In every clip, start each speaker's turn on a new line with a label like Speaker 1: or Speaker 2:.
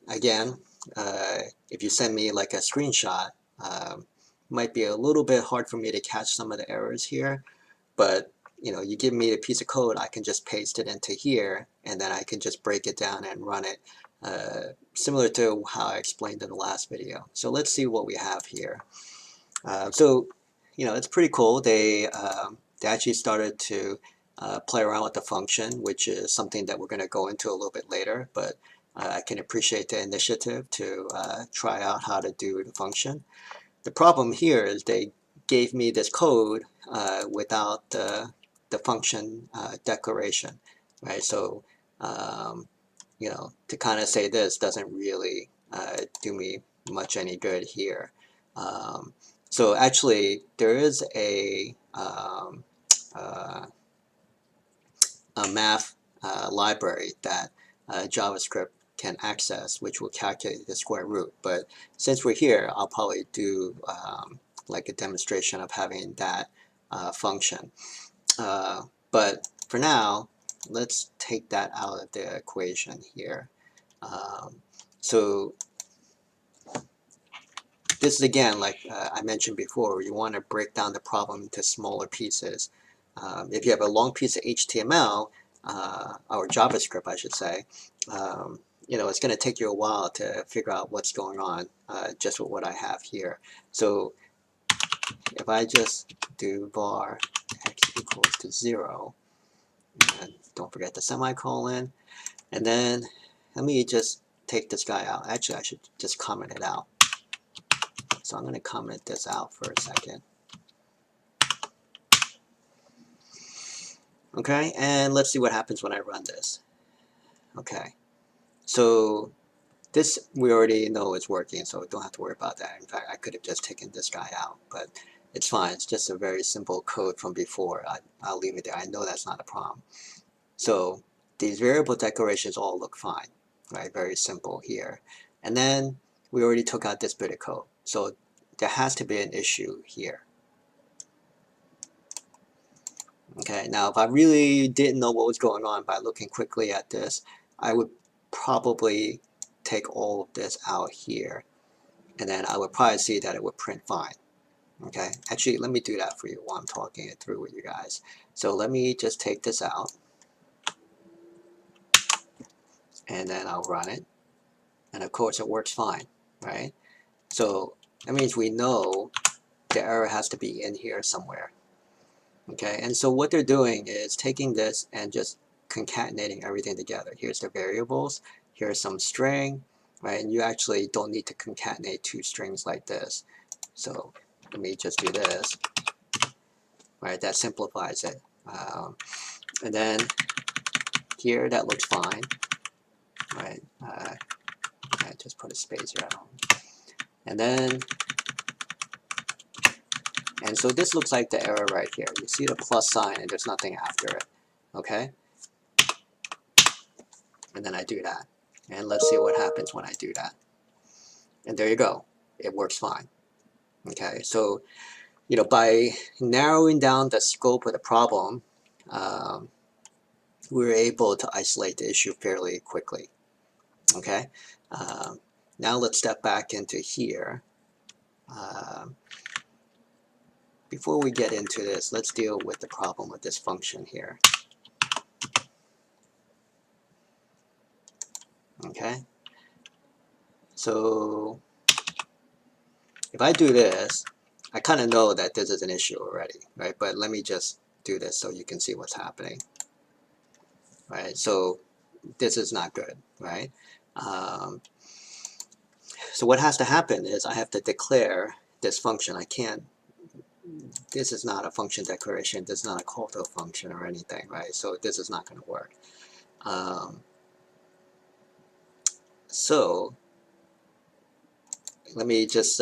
Speaker 1: again, if you send me like a screenshot, might be a little bit hard for me to catch some of the errors here, but you give me a piece of code, I can just paste it into here, and then I can just break it down and run it, similar to how I explained in the last video. So let's see what we have here. So it's pretty cool. They actually started to play around with the function, which is something that we're going to go into a little bit later, but I can appreciate the initiative to try out how to do the function. The problem here is they gave me this code without the function declaration, right? So to kind of say this doesn't really do me much any good here. So actually, there is a math library that JavaScript can access, which will calculate the square root. But since we're here, I'll probably do like a demonstration of having that function. But for now, let's take that out of the equation here. So this is, again, like I mentioned before, you want to break down the problem into smaller pieces. If you have a long piece of HTML, or JavaScript, I should say, it's going to take you a while to figure out what's going on just with what I have here. So if I just do var x equals to 0, and don't forget the semicolon, and then let me just take this guy out. Actually, I should just comment it out. So I'm going to comment this out for a second. Okay, and let's see what happens when I run this. Okay, so this we already know is working, so don't have to worry about that. In fact, I could have just taken this guy out, but it's fine. It's just a very simple code from before. I'll leave it there. I know that's not a problem. So these variable declarations all look fine, right? Very simple here. And then we already took out this bit of code. So there has to be an issue here. Okay, now if I really didn't know what was going on by looking quickly at this, I would probably take all of this out here, and then I would probably see that it would print fine. Okay, actually, let me do that for you while I'm talking it through with you guys. So let me just take this out, and then I'll run it, and of course it works fine, right? So that means we know the error has to be in here somewhere. Okay, and so what they're doing is taking this and just concatenating everything together. Here's the variables, here's some string, right? And you actually don't need to concatenate two strings like this. So let me just do this, right? That simplifies it. And then here, that looks fine, right? I just put a space here at home. And so this looks like the error right here. You see the plus sign and there's nothing after it, okay? And then I do that. And let's see what happens when I do that. And there you go. It works fine. Okay, so by narrowing down the scope of the problem, we were able to isolate the issue fairly quickly. Okay, now let's step back into here. Before we get into this, let's deal with the problem with this function here. Okay, so if I do this, I kind of know that this is an issue already, right? But let me just do this so you can see what's happening, right? So this is not good, right? So what has to happen is I have to declare this function. I can't, this is not a function declaration, this is not a call to a function or anything, right? So this is not going to work. So let me just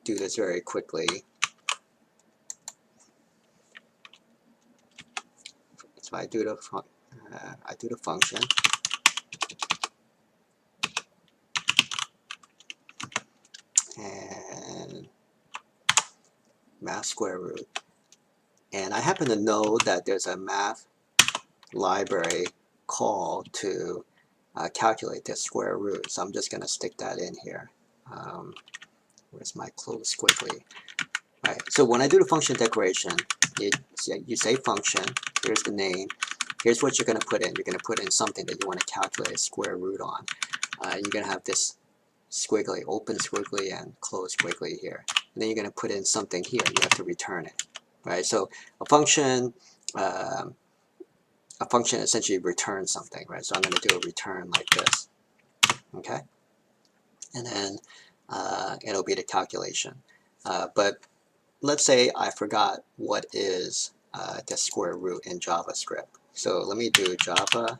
Speaker 1: do this very quickly. So I do the function, and math square root. And I happen to know that there's a math library call to calculate the square root. So I'm just going to stick that in here. Where's my close squiggly? Right. So when I do the function declaration, you say function, here's the name, here's what you're going to put in. You're going to put in something that you want to calculate a square root on. You're going to have this squiggly, open squiggly and close squiggly here. And then you're going to put in something here, and you have to return it. Right. So a function essentially returns something. Right. So I'm going to do a return like this. Okay. And then it'll be the calculation. But let's say I forgot what is the square root in JavaScript. So let me do JavaScript.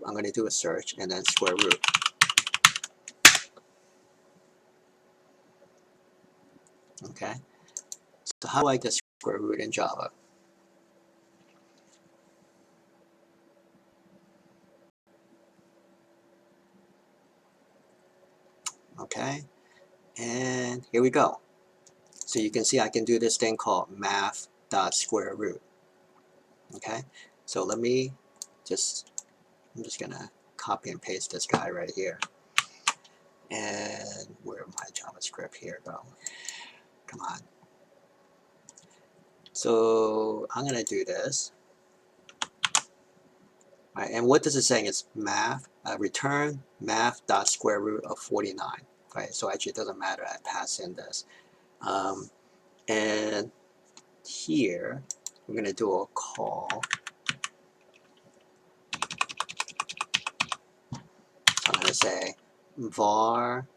Speaker 1: I'm going to do a search and then square root. Okay. So how do I get square root in Java? Okay. And here we go. So you can see I can do this thing called math.square root. Okay. So let me I'm just going to copy and paste this guy right here. And where my JavaScript here go? Come on. So I'm going to do this. Right, and what this is saying is return math.square root of 49. Right, so actually it doesn't matter, I pass in this. And here, we're going to do a call. So I'm going to say var,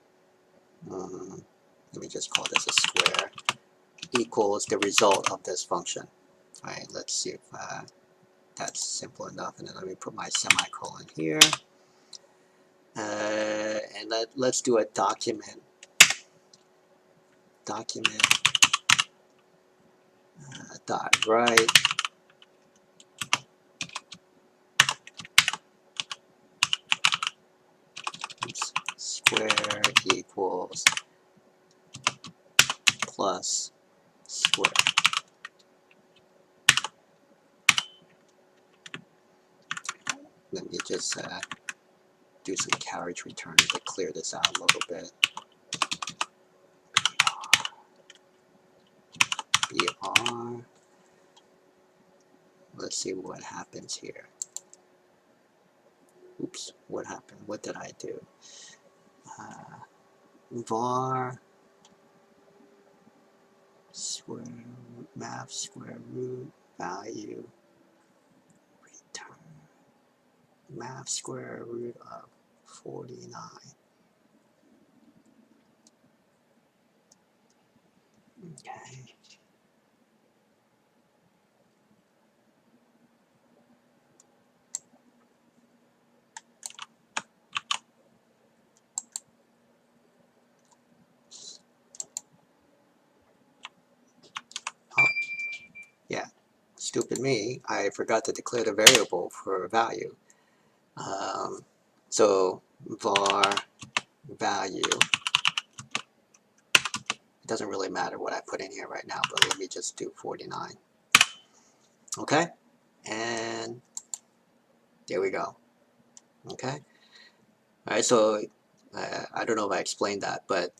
Speaker 1: let me just call this a square, equals the result of this function. All right, let's see if that's simple enough. And then let me put my semicolon here. And let's do a document dot write square equals plus square. Let me just do some carriage return to clear this out a little bit. BR. Let's see what happens here. Oops, what happened? What did I do? Var square root, math square root value return math square root of 49. Okay. Oh, yeah. Stupid me, I forgot to declare the variable for a value. So var value, it doesn't really matter what I put in here right now, but let me just do 49. Okay, and there we go. Okay, all right, so I don't know if I explained that, but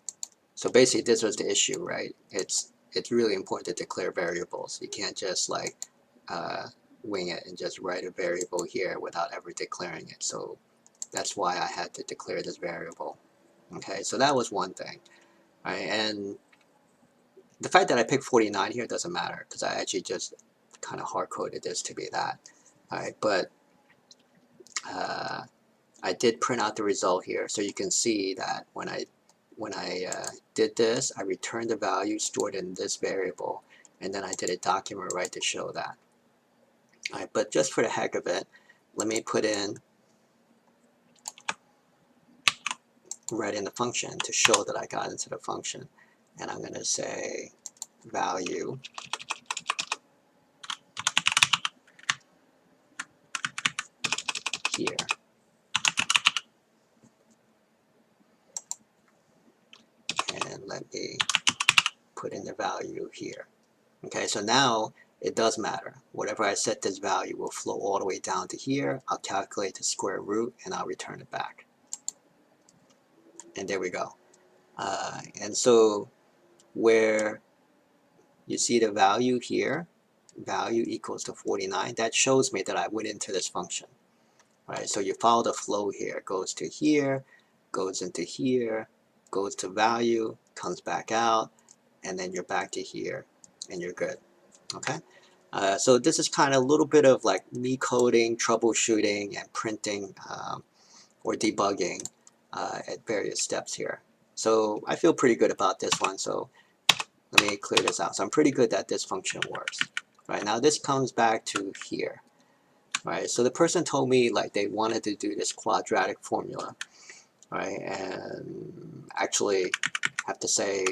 Speaker 1: so basically this was the issue, right? It's really important to declare variables. You can't just like wing it and just write a variable here without ever declaring it. So that's why I had to declare this variable. Okay, so that was one thing. All right, and the fact that I picked 49 here doesn't matter because I actually just kind of hard-coded this to be that. All right, but I did print out the result here, so you can see that when I did this, I returned the value stored in this variable, and then I did a document write to show that. All right, but just for the heck of it, let me put in right in the function to show that I got into the function, and I'm going to say value here. And let me put in the value here. Okay, so now it does matter. Whatever I set this value will flow all the way down to here. I'll calculate the square root and I'll return it back. And there we go. And so where you see the value here, value equals to 49, that shows me that I went into this function. Right? So you follow the flow here. It goes to here, goes into here, goes to value, comes back out, and then you're back to here, and you're good. Okay? So this is kind of a little bit of like me coding, troubleshooting, and printing or debugging at various steps here. So I feel pretty good about this one. So let me clear this out. So I'm pretty good that this function works. Right, now this comes back to here. Right, so the person told me like they wanted to do this quadratic formula. Right, and actually I have to say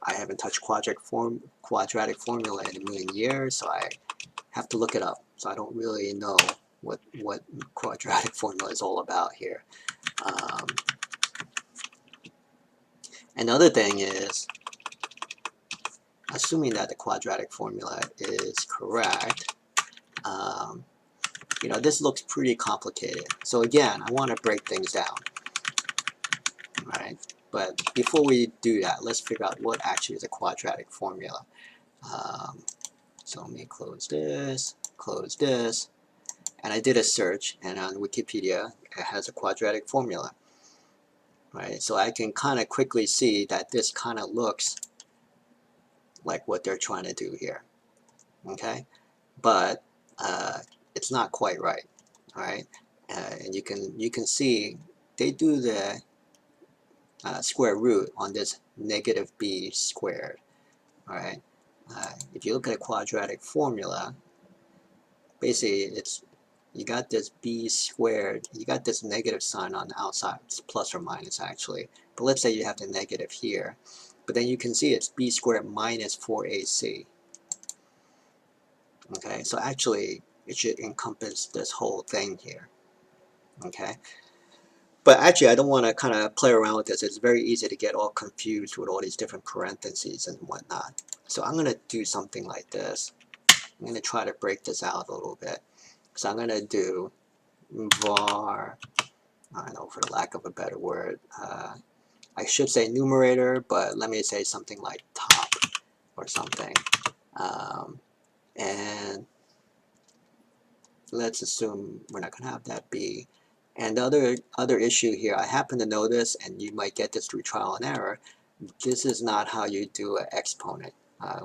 Speaker 1: I haven't touched quadratic formula in a million years, so I have to look it up. So I don't really know what quadratic formula is all about here. Another thing is, assuming that the quadratic formula is correct, you know, this looks pretty complicated. So again, I want to break things down, right? But before we do that, let's figure out what actually is a quadratic formula. So let me close this, and I did a search, and on Wikipedia, it has a quadratic formula, right? So I can kind of quickly see that this kind of looks like what they're trying to do here, okay? But it's not quite right, all right? And you can see they do the square root on this negative b squared, all right? If you look at a quadratic formula, basically it's you got this b squared, you got this negative sign on the outside, it's plus or minus actually, but let's say you have the negative here, but then you can see it's b squared minus 4ac. Okay, so actually it should encompass this whole thing here. Okay, but actually I don't want to kind of play around with this. It's very easy to get all confused with all these different parentheses and whatnot. So I'm going to do something like this. I'm going to try to break this out a little bit. So I'm going to do var, I don't know, for the lack of a better word, I should say numerator, but let me say something like top or something. And let's assume we're not going to have that be. And the other issue here, I happen to know this, and you might get this through trial and error, this is not how you do an exponent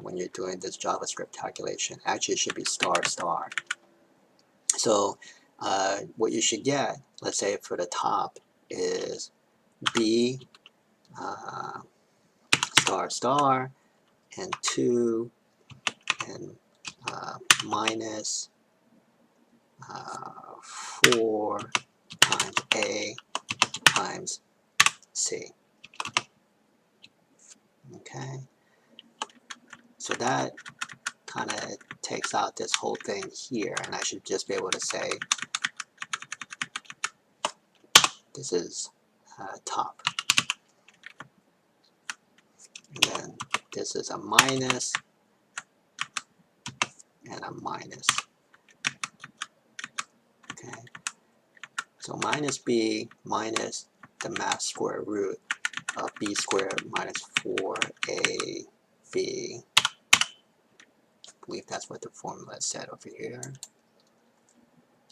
Speaker 1: when you're doing this JavaScript calculation. Actually, it should be star star. So what you should get, let's say for the top, is b star star and 2 and minus 4 times a times c. Okay, so that kind of takes out this whole thing here, and I should just be able to say this is top, and then this is a minus and a minus. Okay, so minus b minus the math square root of b squared minus 4ab. I believe that's what the formula said over here.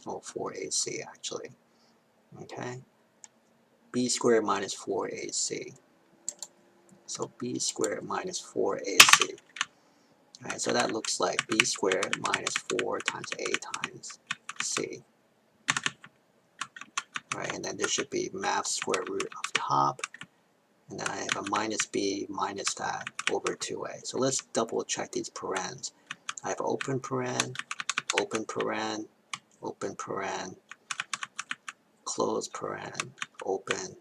Speaker 1: Oh, 4ac actually. Okay, b squared minus 4ac. So b squared minus 4ac. Alright, so that looks like b squared minus 4 times a times c. Right, and then there should be math square root of top, and then I have a minus b minus that over 2a. So let's double check these parens. I have open paren, open paren, open paren, close paren, open,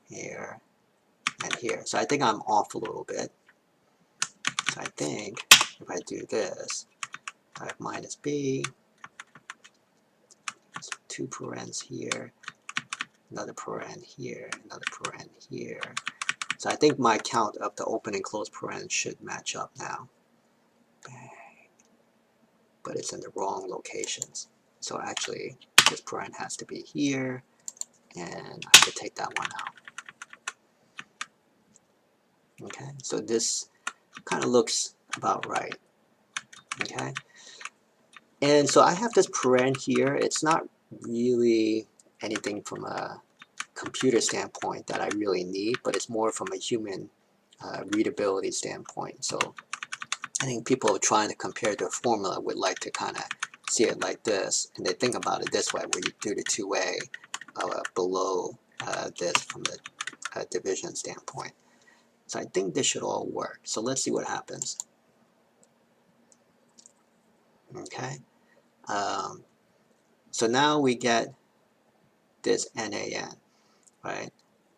Speaker 1: here, and here. So I think I'm off a little bit. So I think if I do this, I have minus b, so 2 parens here, another paren here, another paren here. So I think my count of the open and close parens should match up now. Bang. but it's in the wrong locations. So actually, this paren has to be here, and I could take that one out. Okay, so this kind of looks about right. Okay, and so I have this paren here. It's not really anything from a computer standpoint that I really need, but it's more from a human readability standpoint. So I think people trying to compare their formula would like to kind of see it like this, and they think about it this way, where you do the 2a below this from the division standpoint. So I think this should all work. So let's see what happens. Okay. So now we get this NaN, right?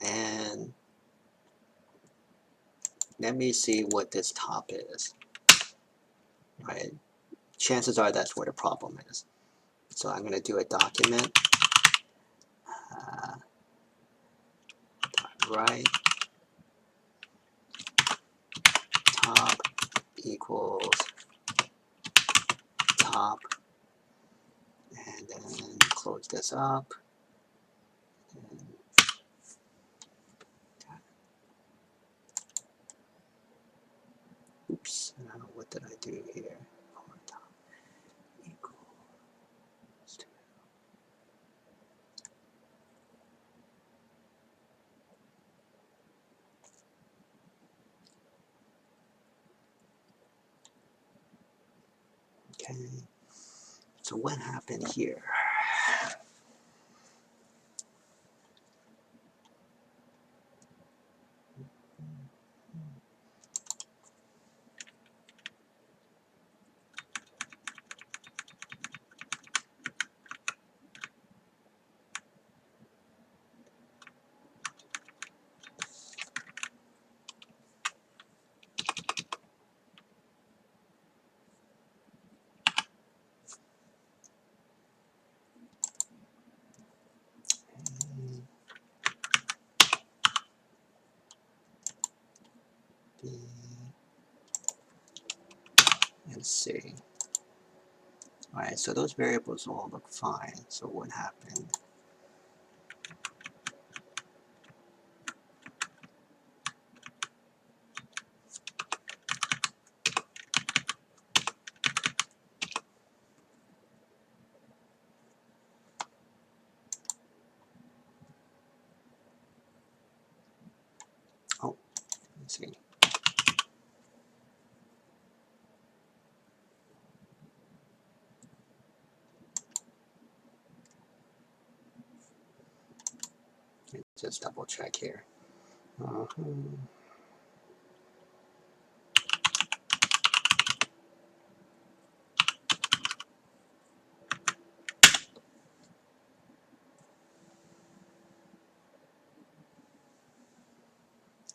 Speaker 1: And let me see what this top is, right? Chances are that's where the problem is. So I'm going to do a document, right, top equals top, and then close this up. And oops, what did I do here? Top equals to, okay, so what happened here? B and C. Alright, so those variables all look fine. So what happened? Oh, let's see. Just double check here.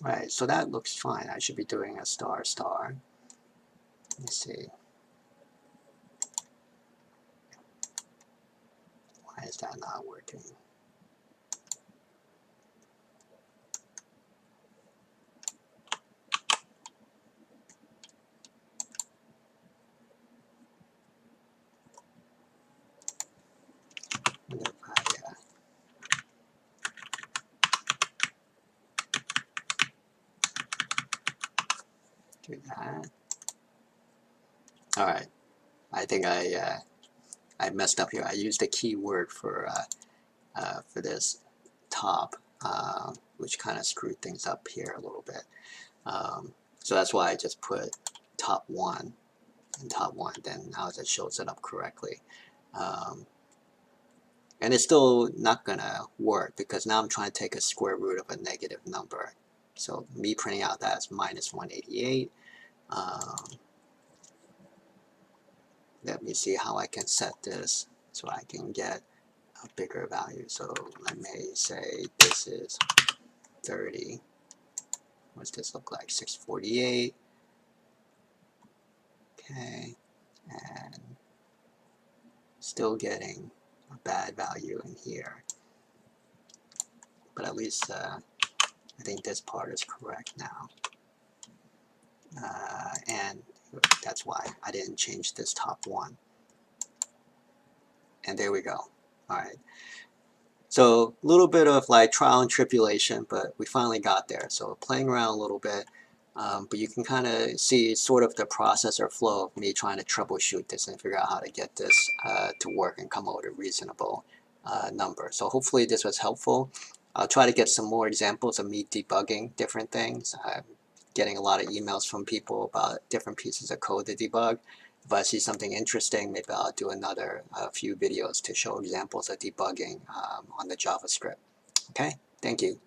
Speaker 1: Right, so that looks fine. I should be doing a star star. Let me see. Why is that not working? What if I do that? All right, I think I messed up here. I used a keyword for this top, which kind of screwed things up here a little bit. So that's why I just put top 1 and top 1. Then now it shows it up correctly. And it's still not gonna work because now I'm trying to take a square root of a negative number. So me printing out that's minus 188. Let me see how I can set this so I can get a bigger value. So let me say this is 30. What's this look like? 648. Okay, and still getting a bad value in here. But at least I think this part is correct now. And that's why I didn't change this top 1. And there we go. All right. So a little bit of like trial and tribulation, but we finally got there. So playing around a little bit, but you can kind of see sort of the process or flow of me trying to troubleshoot this and figure out how to get this to work and come out with a reasonable number. So hopefully this was helpful. I'll try to get some more examples of me debugging different things. I'm getting a lot of emails from people about different pieces of code to debug. If I see something interesting, maybe I'll do another few videos to show examples of debugging on the JavaScript. Okay, thank you.